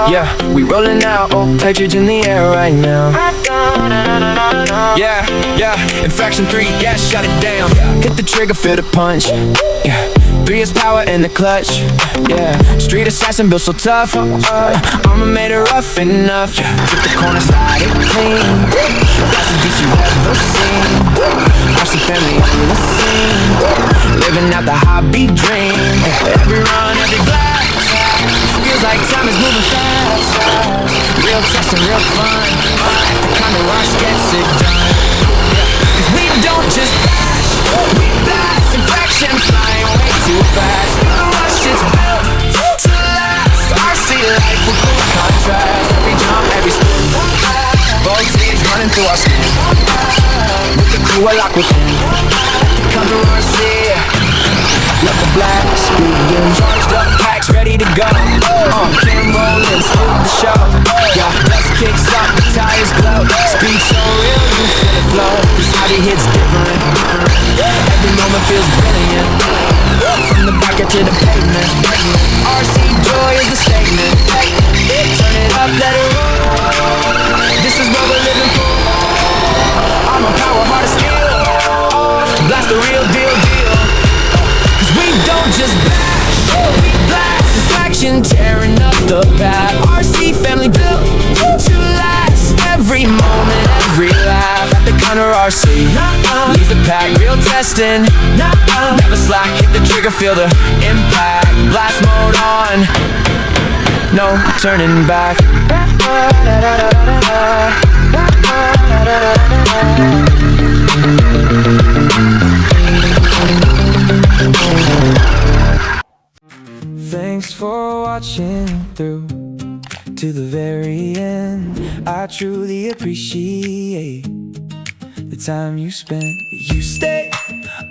Yeah, we rolling out, old Carriage in the air right now. Yeah, in fraction 3, yeah, shut it down. Hit the trigger, feel the punch. Yeah, 3 is power in the clutch. Yeah, street assassin built so tough. Armor made it rough enough. Hit the corner, slide it clean. Fastest beats you've ever seen. RC family on the scene. Living out the high-beat dream. Every run, every blast. Feels like time is moving fast. Real test and real fun. ThecondorRc gets it done. Cause we don't just bash, we blast. In fraction, flying way too fast. The rush, it's built to last. RC life with full contrast. Every jump, every spin. Voltage running through our skin. With the crew, I lock within. ThecondorRc. Let the blast begin. Charged up, packs ready to go. Cam rolling, still the show. Yeah, dust kicks up, the tires glow. Speed so real, you feel it flow. This how the hits different. Every moment feels brilliant. From the back to the pavement. RC joy is the statement. Turn it up, let it roll. This is what we're living for. I'm a power, heart of steel. Blast the real deal. We don't just bash, we blast. Distraction tearing up the path. RC family built to last. Every moment, every laugh. At ThecondorRc leads the pack, real testing. Never slack, hit the trigger, feel the impact. Blast mode on, no turning back. Thanks for watching through to the very end. I truly appreciate the time you spent. You stay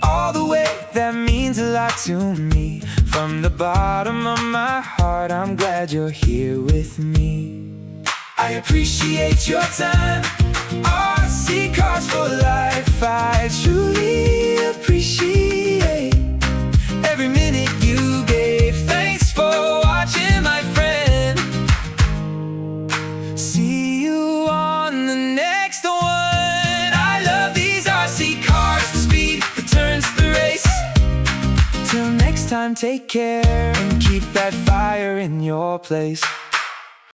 all the way, that means a lot to me. From the bottom of my heart, I'm glad you're here with me. I appreciate your time. RC cars for life. I truly appreciate every minute you gave. Thanks for watching, my friend. See you on the next one. I love these RC cars, the speed, the turns, the race. Till next time, take care and keep that fire in your place.